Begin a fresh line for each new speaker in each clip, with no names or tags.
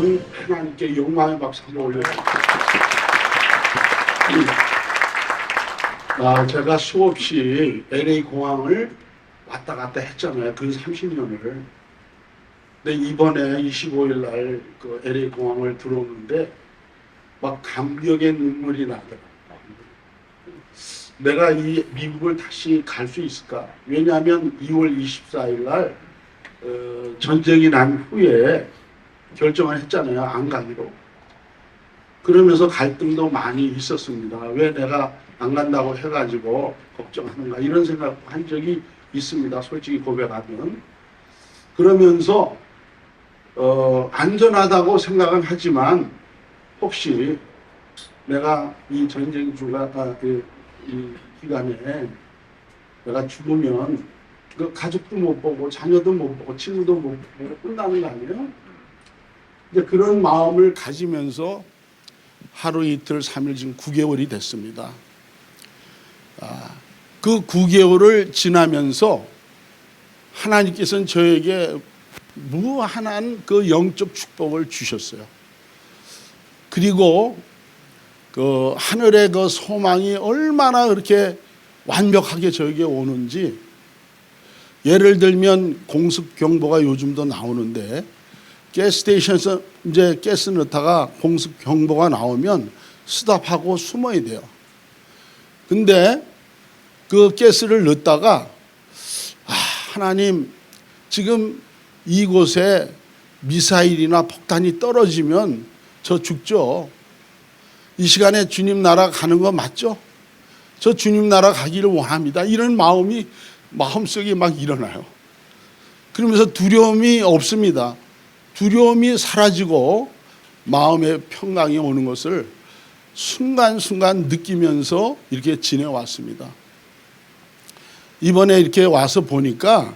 여러분 하나님께 영광의 박수 한번 올려드립니다. 제가 수없이 LA 공항을 왔다 갔다 했잖아요. 그 30년을. 근데 이번에 25일 날 그 LA 공항을 들어오는데 막 감격의 눈물이 나더라고요. 내가 이 미국을 다시 갈 수 있을까? 왜냐하면 2월 24일 날 전쟁이 난 후에 결정을 했잖아요. 안 가기로. 그러면서 갈등도 많이 있었습니다. 왜 내가 안 간다고 해가지고 걱정하는가 이런 생각한 적이 있습니다. 솔직히 고백하면. 그러면서 안전하다고 생각은 하지만 혹시 내가 이 전쟁 이 기간에 내가 죽으면 그 가족도 못 보고 자녀도 못 보고 친구도 못 보고 끝나는 거 아니에요? 이제 그런 마음을 가지면서 하루 이틀 3일 지금 9개월이 됐습니다. 그 9개월을 지나면서 하나님께서는 저에게 무한한 그 영적 축복을 주셨어요. 그리고 그 하늘의 그 소망이 얼마나 그렇게 완벽하게 저에게 오는지, 예를 들면 공습 경보가 요즘도 나오는데 가스스테이션에서 이제 가스 넣다가 공습 경보가 나오면 스탑하고 숨어야 돼요. 근데 그 가스를 넣다가 하나님 지금 이곳에 미사일이나 폭탄이 떨어지면 저 죽죠. 이 시간에 주님 나라 가는 거 맞죠? 저 주님 나라 가기를 원합니다. 이런 마음이 마음속에 막 일어나요. 그러면서 두려움이 없습니다. 두려움이 사라지고 마음의 평강이 오는 것을 순간순간 느끼면서 이렇게 지내왔습니다. 이번에 이렇게 와서 보니까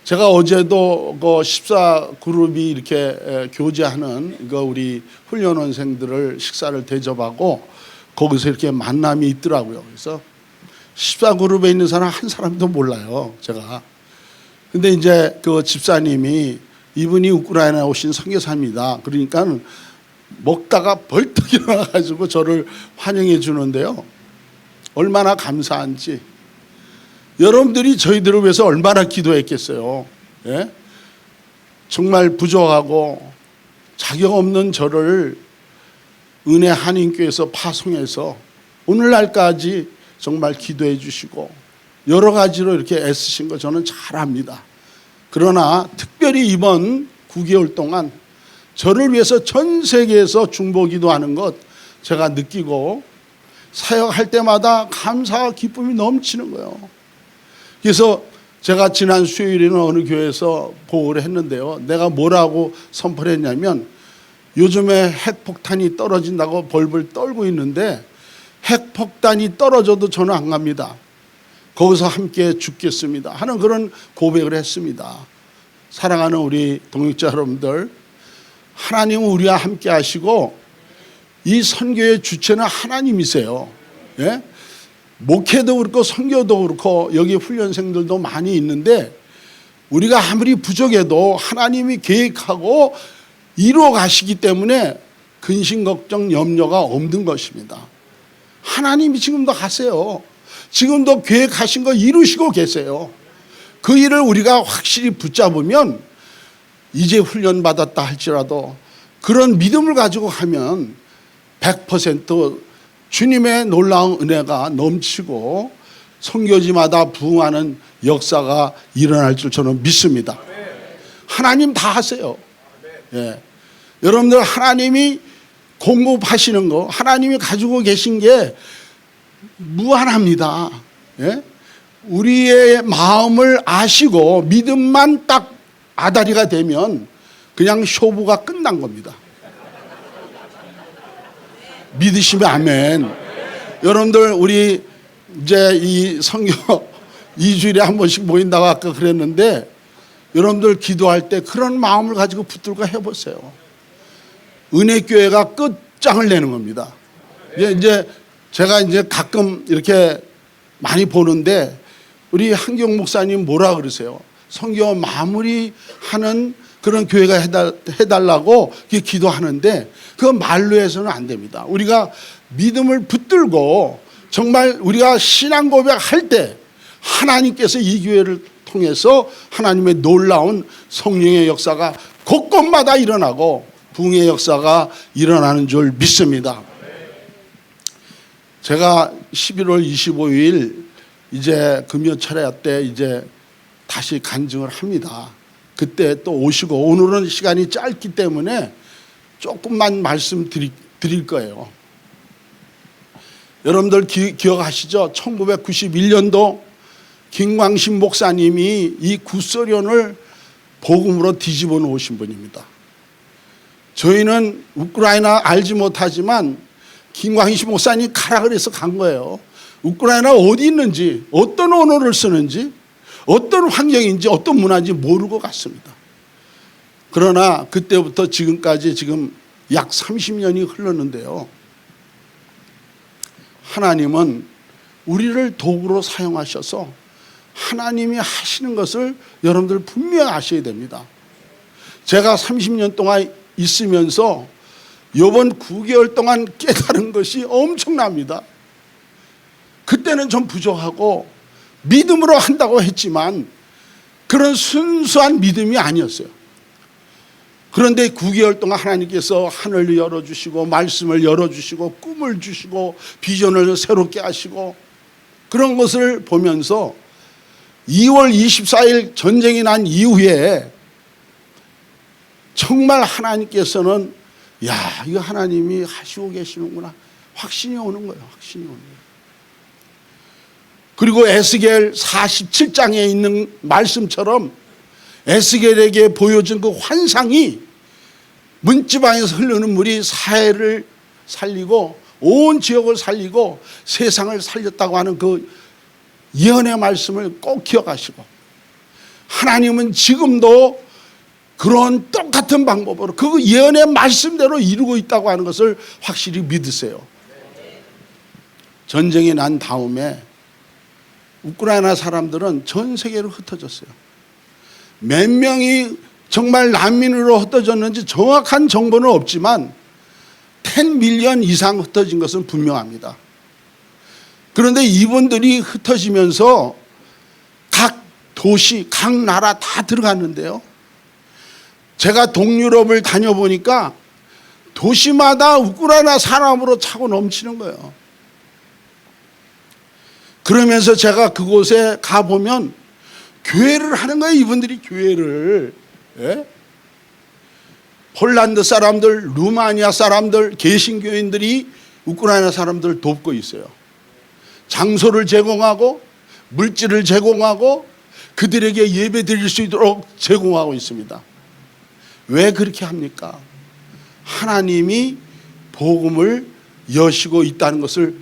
제가 어제도 그 14그룹이 이렇게 교제하는 그 우리 훈련원생들을 식사를 대접하고 거기서 이렇게 만남이 있더라고요. 그래서 14그룹에 있는 사람 한 사람도 몰라요, 제가. 근데 이제 그 집사님이 이분이 우크라이나에 오신 선교사입니다. 그러니까 먹다가 벌떡 일어나가지고 저를 환영해 주는데요. 얼마나 감사한지. 여러분들이 저희들을 위해서 얼마나 기도했겠어요. 예? 정말 부족하고 자격 없는 저를 은혜 한인교회에서 파송해서 오늘날까지 정말 기도해 주시고 여러 가지로 이렇게 애쓰신 거 저는 잘 압니다. 그러나 특별히 이번 9개월 동안 저를 위해서 전 세계에서 중보기도하는 것 제가 느끼고 사역할 때마다 감사와 기쁨이 넘치는 거예요. 그래서 제가 지난 수요일에는 어느 교회에서 보고를 했는데요. 내가 뭐라고 선포를 했냐면 요즘에 핵폭탄이 떨어진다고 벌벌 떨고 있는데 핵폭탄이 떨어져도 저는 안 갑니다. 거기서 함께 죽겠습니다 하는 그런 고백을 했습니다. 사랑하는 우리 동역자 여러분들, 하나님은 우리와 함께 하시고 이 선교의 주체는 하나님이세요. 예? 목회도 그렇고 선교도 그렇고 여기 훈련생들도 많이 있는데 우리가 아무리 부족해도 하나님이 계획하고 이루어 가시기 때문에 근심 걱정 염려가 없는 것입니다. 하나님이 지금도 하세요. 지금도 계획하신 거 이루시고 계세요. 그 일을 우리가 확실히 붙잡으면 이제 훈련 받았다 할지라도 그런 믿음을 가지고 하면 100% 주님의 놀라운 은혜가 넘치고 선교지마다 부흥하는 역사가 일어날 줄 저는 믿습니다. 하나님 다 하세요. 예. 여러분들 하나님이 공급하시는 거, 하나님이 가지고 계신 게 무한합니다. 예? 우리의 마음을 아시고 믿음만 딱 아다리가 되면 그냥 쇼부가 끝난 겁니다. 믿으시면 아멘. 여러분들 우리 이제 이 선교 2주일에 한 번씩 모인다고 아까 그랬는데 여러분들 기도할 때 그런 마음을 가지고 붙들고 해보세요. 은혜교회가 끝장을 내는 겁니다. 이제 제가 이제 가끔 이렇게 많이 보는데 우리 한경 목사님 뭐라 그러세요? 선교 마무리하는 그런 교회가 해달라고 기도하는데 그거 말로 해서는 안 됩니다. 우리가 믿음을 붙들고 정말 우리가 신앙 고백할 때 하나님께서 이 교회를 통해서 하나님의 놀라운 성령의 역사가 곳곳마다 일어나고 부흥의 역사가 일어나는 줄 믿습니다. 제가 11월 25일 이제 금요 철야 때 이제 다시 간증을 합니다. 그때 또 오시고 오늘은 시간이 짧기 때문에 조금만 말씀드릴 거예요. 여러분들 기억하시죠? 1991년도 김광신 목사님이 이 구소련을 복음으로 뒤집어 놓으신 분입니다. 저희는 우크라이나 알지 못하지만 김광신 목사님이 가라 그래서 간 거예요. 우크라이나 어디 있는지, 어떤 언어를 쓰는지, 어떤 환경인지, 어떤 문화인지 모르고 갔습니다. 그러나 그때부터 지금까지 지금 약 30년이 흘렀는데요. 하나님은 우리를 도구로 사용하셔서 하나님이 하시는 것을 여러분들 분명히 아셔야 됩니다. 제가 30년 동안 있으면서 이번 9개월 동안 깨달은 것이 엄청납니다. 그때는 좀 부족하고 믿음으로 한다고 했지만 그런 순수한 믿음이 아니었어요. 그런데 9개월 동안 하나님께서 하늘을 열어주시고 말씀을 열어주시고 꿈을 주시고 비전을 새롭게 하시고 그런 것을 보면서 2월 24일 전쟁이 난 이후에 정말 하나님께서는 야, 이거 하나님이 하시고 계시는구나. 확신이 오는 거예요. 확신이 오는 거예요. 그리고 에스겔 47장에 있는 말씀처럼 에스겔에게 보여준 그 환상이 문지방에서 흐르는 물이 사해를 살리고 온 지역을 살리고 세상을 살렸다고 하는 그 예언의 말씀을 꼭 기억하시고 하나님은 지금도 그런 똑같은 방법으로 그 예언의 말씀대로 이루고 있다고 하는 것을 확실히 믿으세요. 전쟁이 난 다음에 우크라이나 사람들은 전 세계로 흩어졌어요. 몇 명이 정말 난민으로 흩어졌는지 정확한 정보는 없지만 10밀리언 이상 흩어진 것은 분명합니다. 그런데 이분들이 흩어지면서 각 도시, 각 나라 다 들어갔는데요. 제가 동유럽을 다녀보니까 도시마다 우크라이나 사람으로 차고 넘치는 거예요. 그러면서 제가 그곳에 가보면 교회를 하는 거예요. 이분들이 교회를. 예? 폴란드 사람들, 루마니아 사람들, 개신교인들이 우크라이나 사람들을 돕고 있어요. 장소를 제공하고 물질을 제공하고 그들에게 예배 드릴 수 있도록 제공하고 있습니다. 왜 그렇게 합니까? 하나님이 복음을 여시고 있다는 것을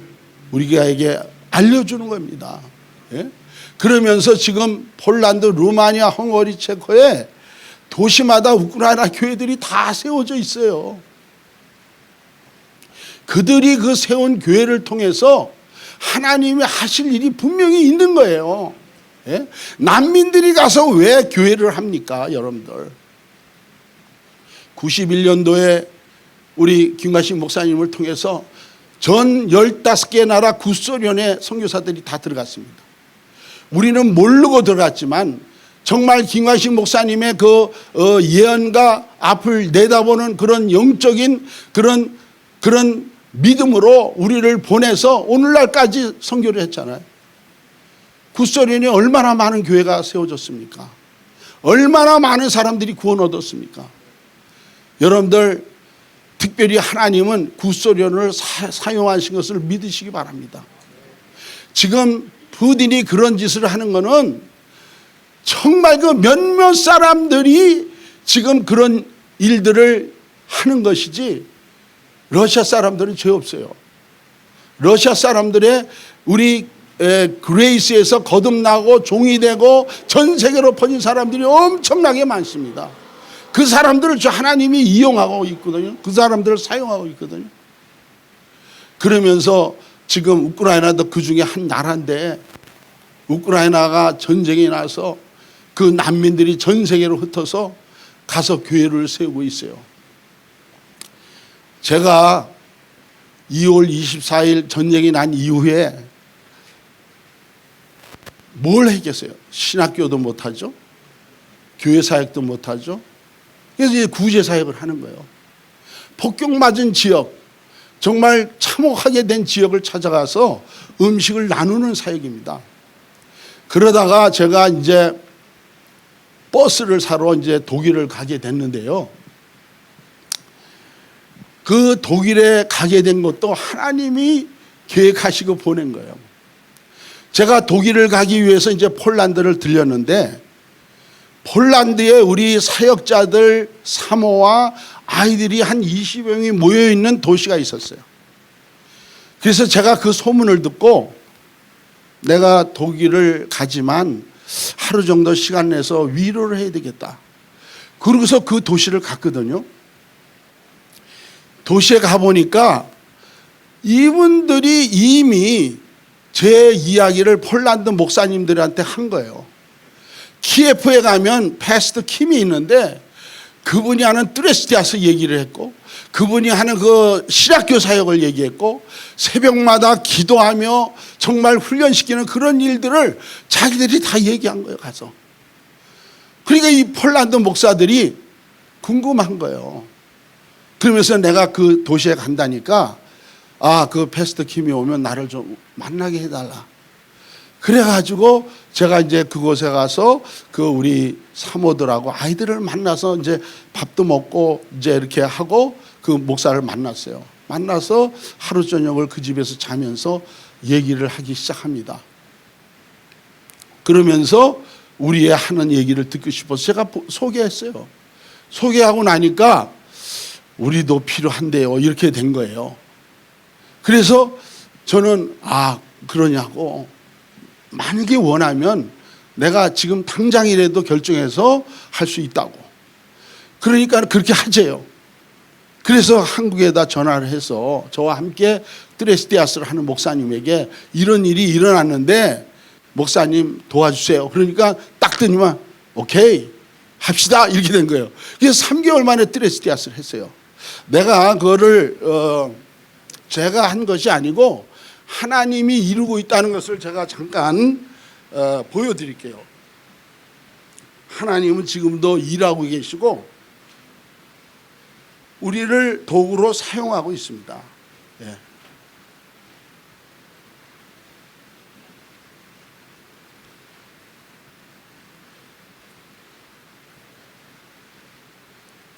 우리에게 알려주는 겁니다. 예? 그러면서 지금 폴란드, 루마니아, 헝가리, 체코에 도시마다 우크라이나 교회들이 다 세워져 있어요. 그들이 그 세운 교회를 통해서 하나님이 하실 일이 분명히 있는 거예요. 예? 난민들이 가서 왜 교회를 합니까, 여러분들? 91년도에 우리 김관식 목사님을 통해서 전 15개 나라 구소련의 선교사들이 다 들어갔습니다. 우리는 모르고 들어갔지만 정말 김관식 목사님의 그 예언과 앞을 내다보는 그런 영적인 그런 믿음으로 우리를 보내서 오늘날까지 선교를 했잖아요. 구소련에 얼마나 많은 교회가 세워졌습니까? 얼마나 많은 사람들이 구원 얻었습니까? 여러분들 특별히 하나님은 구소련을 사용하신 것을 믿으시기 바랍니다. 지금 푸틴이 그런 짓을 하는 것은 정말 그 몇몇 사람들이 지금 그런 일들을 하는 것이지 러시아 사람들은 죄 없어요. 러시아 사람들의 우리 그레이스에서 거듭나고 종이 되고 전 세계로 퍼진 사람들이 엄청나게 많습니다. 그 사람들을 하나님이 이용하고 있거든요. 그 사람들을 사용하고 있거든요. 그러면서 지금 우크라이나도 그 중에 한 나라인데 우크라이나가 전쟁이 나서 그 난민들이 전 세계로 흩어서 가서 교회를 세우고 있어요. 제가 2월 24일 전쟁이 난 이후에 뭘 했겠어요? 신학교도 못하죠. 교회 사역도 못하죠. 그래서 이제 구제 사역을 하는 거예요. 폭격맞은 지역, 정말 참혹하게 된 지역을 찾아가서 음식을 나누는 사역입니다. 그러다가 제가 이제 버스를 사러 이제 독일을 가게 됐는데요. 그 독일에 가게 된 것도 하나님이 계획하시고 보낸 거예요. 제가 독일을 가기 위해서 이제 폴란드를 들렸는데, 폴란드에 우리 사역자들 사모와 아이들이 한 20여 명이 모여 있는 도시가 있었어요. 그래서 제가 그 소문을 듣고 내가 독일을 가지만 하루 정도 시간 내서 위로를 해야 되겠다. 그러고서 그 도시를 갔거든요. 도시에 가보니까 이분들이 이미 제 이야기를 폴란드 목사님들한테 한 거예요. 키예프에 가면 패스터 킴이 있는데 그분이 하는 뚜레스티아스 얘기를 했고, 그분이 하는 그 신학교 사역을 얘기했고, 새벽마다 기도하며 정말 훈련시키는 그런 일들을 자기들이 다 얘기한 거예요, 가서. 그러니까 이 폴란드 목사들이 궁금한 거예요. 그러면서 내가 그 도시에 간다니까, 그 패스터 킴이 오면 나를 좀 만나게 해달라. 그래가지고 제가 이제 그곳에 가서 그 우리 사모들하고 아이들을 만나서 이제 밥도 먹고 이제 이렇게 하고 그 목사를 만났어요. 만나서 하루 저녁을 그 집에서 자면서 얘기를 하기 시작합니다. 그러면서 우리의 하는 얘기를 듣고 싶어서 제가 소개했어요. 소개하고 나니까 우리도 필요한데요, 이렇게 된 거예요. 그래서 저는 그러냐고, 만약에 원하면 내가 지금 당장이라도 결정해서 할 수 있다고. 그러니까 그렇게 하재요. 그래서 한국에다 전화를 해서 저와 함께 뚜레스티아스를 하는 목사님에게 이런 일이 일어났는데 목사님 도와주세요. 그러니까 딱 뜨니만 오케이 합시다, 이렇게 된 거예요. 그래서 3개월 만에 뚜레스티아스를 했어요. 내가 그거를 제가 한 것이 아니고 하나님이 이루고 있다는 것을 제가 잠깐 보여드릴게요. 하나님은 지금도 일하고 계시고 우리를 도구로 사용하고 있습니다. 예.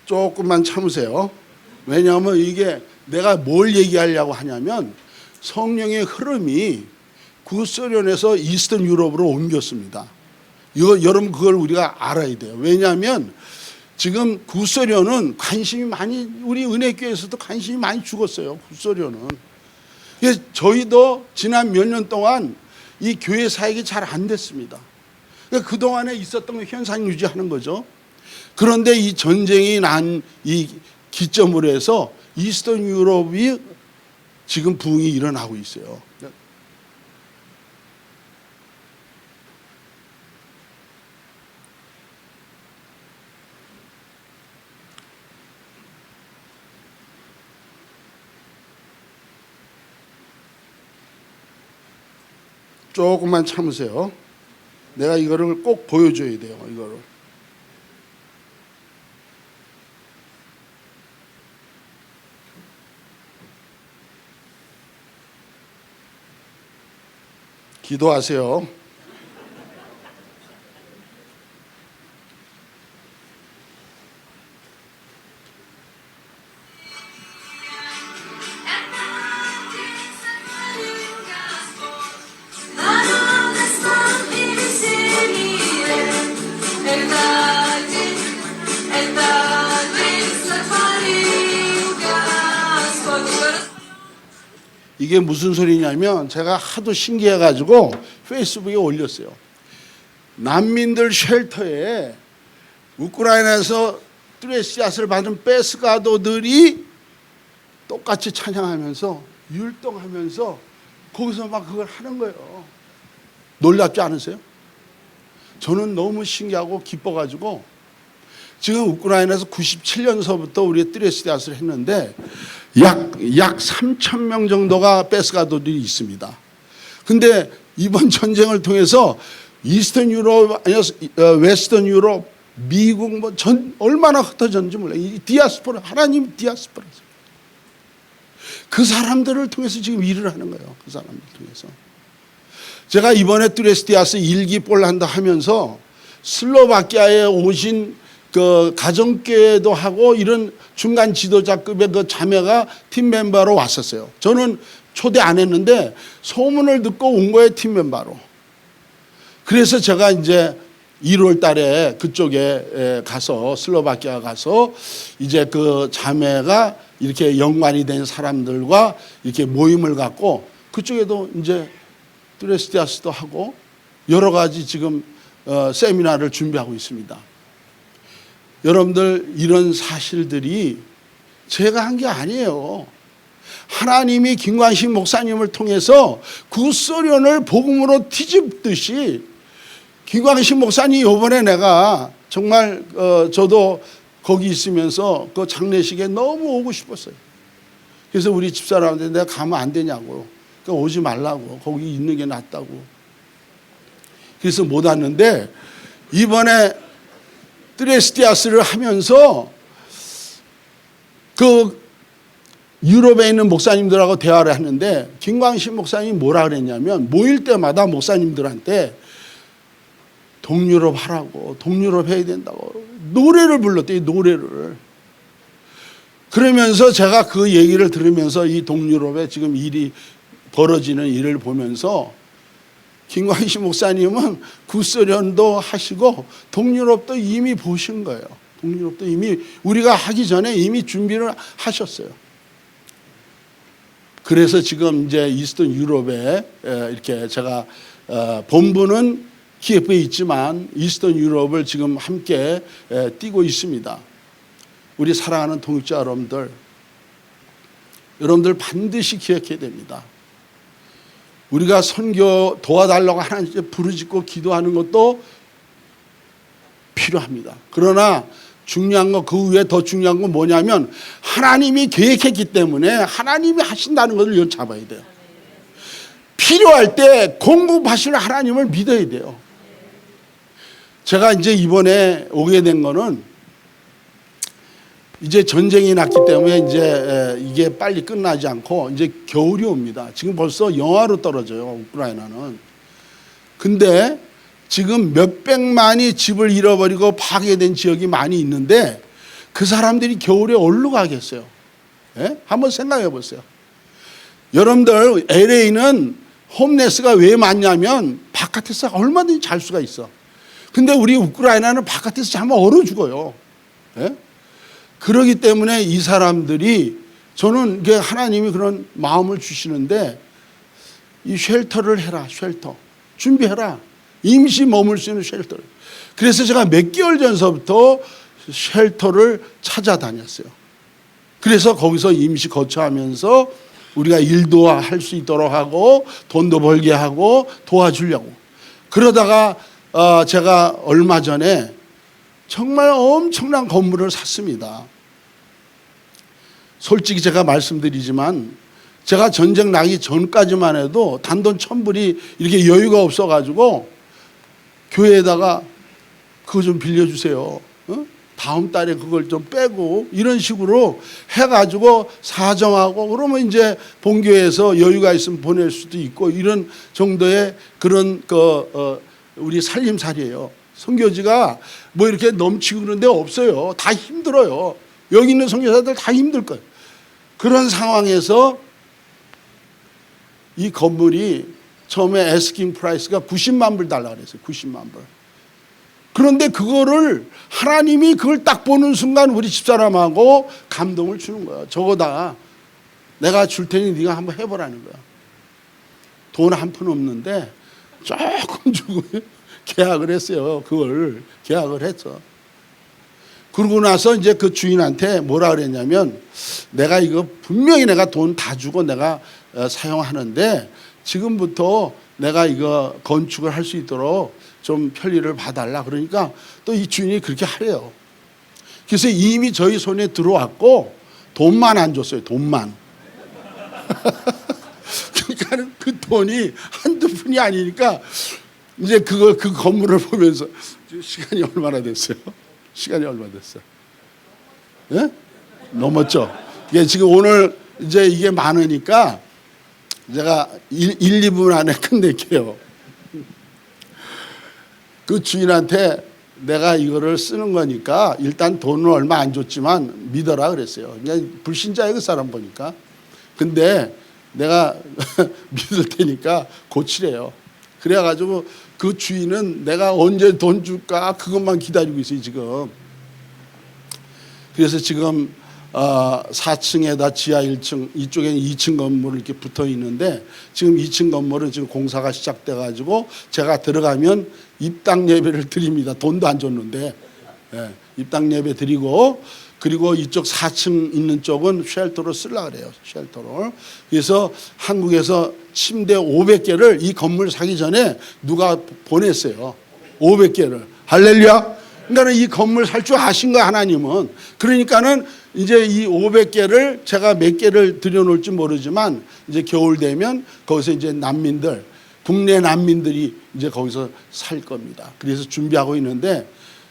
조금만 참으세요. 왜냐하면 이게 내가 뭘 얘기하려고 하냐면 성령의 흐름이 구소련에서 이스턴 유럽으로 옮겼습니다. 이거 여러분 그걸 우리가 알아야 돼요. 왜냐하면 지금 구소련은 관심이 많이, 우리 은혜교회에서도 관심이 많이 죽었어요. 구소련은. 그래서 저희도 지난 몇 년 동안 이 교회 사역이 잘 안 됐습니다. 그러니까 그동안에 있었던 현상 유지하는 거죠. 그런데 이 전쟁이 난 이 기점으로 해서 이스턴 유럽이 지금 부흥이 일어나고 있어요. 조금만 참으세요. 내가 이거를 꼭 보여줘야 돼요. 이거를. 기도하세요. 이게 무슨 소리냐면 제가 하도 신기해가지고 페이스북에 올렸어요. 난민들 쉘터에 우크라이나에서 뚜레시아스를 받은 베스가도들이 똑같이 찬양하면서 율동하면서 거기서 막 그걸 하는 거예요. 놀랍지 않으세요? 저는 너무 신기하고 기뻐가지고 지금 우크라이나에서 97년서부터 우리 띠레스티아스를 했는데 약 3,000명 정도가 뺏어가도들이 있습니다. 근데 이번 전쟁을 통해서 이스턴 유럽, 웨스턴 유럽, 미국 얼마나 흩어졌는지 몰라요. 이 디아스포라, 하나님 디아스포라. 그 사람들을 통해서 지금 일을 하는 거예요. 그 사람들 통해서. 제가 이번에 띠레스티아스 일기 폴란드 하면서 슬로바키아에 오신 그 가정교회도 하고 이런 중간 지도자급의 그 자매가 팀 멤버로 왔었어요. 저는 초대 안 했는데 소문을 듣고 온 거예요, 팀 멤버로. 그래서 제가 이제 1월 달에 그쪽에 가서 슬로바키아 가서 이제 그 자매가 이렇게 연관이 된 사람들과 이렇게 모임을 갖고 그쪽에도 이제 띠레스티아스도 하고 여러 가지 지금 세미나를 준비하고 있습니다. 여러분들 이런 사실들이 제가 한 게 아니에요. 하나님이 김광식 목사님을 통해서 구소련을 복음으로 뒤집듯이 김광식 목사님 이번에 내가 정말 저도 거기 있으면서 그 장례식에 너무 오고 싶었어요. 그래서 우리 집사람한테 내가 가면 안 되냐고. 그러니까 오지 말라고. 거기 있는 게 낫다고. 그래서 못 왔는데 이번에 띠레스티아스를 하면서 그 유럽에 있는 목사님들하고 대화를 하는데 김광식 목사님이 뭐라 그랬냐면 모일 때마다 목사님들한테 동유럽 하라고, 동유럽 해야 된다고 노래를 불렀대요. 노래를. 그러면서 제가 그 얘기를 들으면서 이 동유럽에 지금 일이 벌어지는 일을 보면서 김광식 목사님은 구소련도 하시고 동유럽도 이미 보신 거예요. 동유럽도 이미 우리가 하기 전에 이미 준비를 하셨어요. 그래서 지금 이제 이스턴 유럽에 이렇게 제가 본부는 키예프에 있지만 이스턴 유럽을 지금 함께 뛰고 있습니다. 우리 사랑하는 동역자 여러분들 반드시 기억해야 됩니다. 우리가 선교 도와달라고 하나님께 부르짖고 기도하는 것도 필요합니다. 그러나 중요한 거, 그 위에 더 중요한 건 뭐냐면 하나님이 계획했기 때문에 하나님이 하신다는 것을 잡아야 돼요. 필요할 때 공급하실 하나님을 믿어야 돼요. 제가 이제 이번에 오게 된 거는 이제 전쟁이 났기 때문에 이제 이게 빨리 끝나지 않고 이제 겨울이 옵니다. 지금 벌써 영하로 떨어져요, 우크라이나는. 근데 지금 몇백만이 집을 잃어버리고 파괴된 지역이 많이 있는데 그 사람들이 겨울에 어디로 가겠어요? 예? 한번 생각해 보세요. 여러분들 LA는 홈레스가 왜 많냐면 바깥에서 얼마든지 잘 수가 있어. 근데 우리 우크라이나는 바깥에서 자면 얼어 죽어요. 예? 그러기 때문에 이 사람들이 저는 이게 하나님이 그런 마음을 주시는데 이 쉘터를 해라. 쉘터 준비해라. 임시 머물 수 있는 쉘터. 그래서 제가 몇 개월 전서부터 쉘터를 찾아다녔어요. 그래서 거기서 임시 거처하면서 우리가 일도 할 수 있도록 하고 돈도 벌게 하고 도와주려고. 그러다가 제가 얼마 전에 정말 엄청난 건물을 샀습니다. 솔직히 제가 말씀드리지만 제가 전쟁 나기 전까지만 해도 단돈 1,000불이 이렇게 여유가 없어가지고 교회에다가 그거 좀 빌려주세요. 다음 달에 그걸 좀 빼고 이런 식으로 해가지고 사정하고 그러면 이제 본교회에서 여유가 있으면 보낼 수도 있고 이런 정도의 그런 우리 살림살이에요. 선교지가 뭐 이렇게 넘치고 그런 데 없어요. 다 힘들어요. 여기 있는 선교사들 다 힘들 거예요. 그런 상황에서 이 건물이 처음에 애스킹 프라이스가 90만 불 달라고 그랬어요. 90만 불. 그런데 그거를 하나님이 그걸 딱 보는 순간 우리 집사람하고 감동을 주는 거야. 저거다. 내가 줄 테니 네가 한번 해보라는 거야. 돈 한 푼 없는데 조금 주고 계약을 했어요. 그걸 계약을 했어. 그러고 나서 이제 그 주인한테 뭐라 그랬냐면 내가 이거 분명히 내가 돈 다 주고 내가 사용하는데 지금부터 내가 이거 건축을 할 수 있도록 좀 편리를 봐달라. 그러니까 또 이 주인이 그렇게 하래요. 그래서 이미 저희 손에 들어왔고 돈만 안 줬어요. 돈만. 그러니까 그 돈이 한두 푼이 아니니까 이제 그 건물을 보면서 시간이 얼마나 됐어요? 시간이 얼마 됐어요? 예? 넘었죠? 이게 지금 오늘 이제 이게 많으니까 제가 1, 2분 안에 끝낼게요. 그 주인한테 내가 이거를 쓰는 거니까 일단 돈은 얼마 안 줬지만 믿어라 그랬어요. 그냥 불신자예요, 그 사람 보니까. 근데 내가 믿을 테니까 고치래요. 그래가지고 그 주인은 내가 언제 돈 줄까 그것만 기다리고 있어요, 지금. 그래서 지금 4층에다 지하 1층, 이쪽에는 2층 건물이 이렇게 붙어 있는데 지금 2층 건물은 지금 공사가 시작돼 가지고 제가 들어가면 입당 예배를 드립니다. 돈도 안 줬는데. 예, 입당 예배 드리고, 그리고 이쪽 4층 있는 쪽은 쉘터로 쓰려고 그래요. 쉘터로. 그래서 한국에서 침대 500개를 이 건물 사기 전에 누가 보냈어요. 500개를. 할렐루야. 그러니까 이 건물 살 줄 아신 거 하나님은. 그러니까는 이제 이 500개를 제가 몇 개를 들여놓을지 모르지만 이제 겨울 되면 거기서 이제 난민들, 국내 난민들이 이제 거기서 살 겁니다. 그래서 준비하고 있는데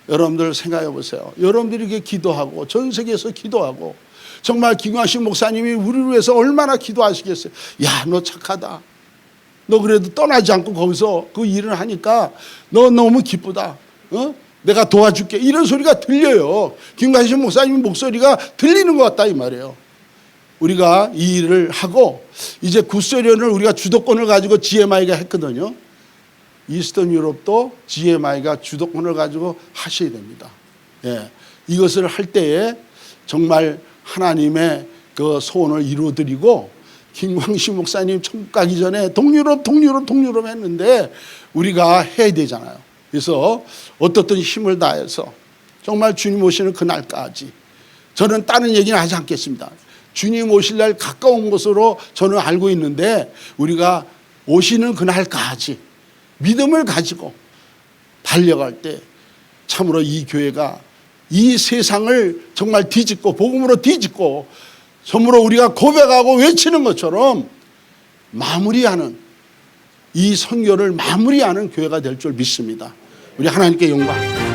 여러분들 생각해 보세요. 여러분들이 이렇게 기도하고 전 세계에서 기도하고 정말 김광식 목사님이 우리를 위해서 얼마나 기도하시겠어요. 야, 너 착하다. 너 그래도 떠나지 않고 거기서 그 일을 하니까 너 너무 기쁘다. 내가 도와줄게. 이런 소리가 들려요. 김광식 목사님 목소리가 들리는 것 같다 이 말이에요. 우리가 이 일을 하고 이제 구소련을 우리가 주도권을 가지고 GMI가 했거든요. 이스턴 유럽도 GMI가 주도권을 가지고 하셔야 됩니다. 예, 이것을 할 때에 정말 하나님의 그 소원을 이루어드리고 김광식 목사님 천국 가기 전에 동유럽 했는데 우리가 해야 되잖아요. 그래서 어떻든 힘을 다해서 정말 주님 오시는 그날까지 저는 다른 얘기는 하지 않겠습니다. 주님 오실 날 가까운 것으로 저는 알고 있는데 우리가 오시는 그날까지 믿음을 가지고 달려갈 때 참으로 이 교회가 이 세상을 정말 뒤집고 복음으로 뒤집고 참으로 우리가 고백하고 외치는 것처럼 마무리하는 이 선교를 마무리하는 교회가 될 줄 믿습니다. 우리 하나님께 영광.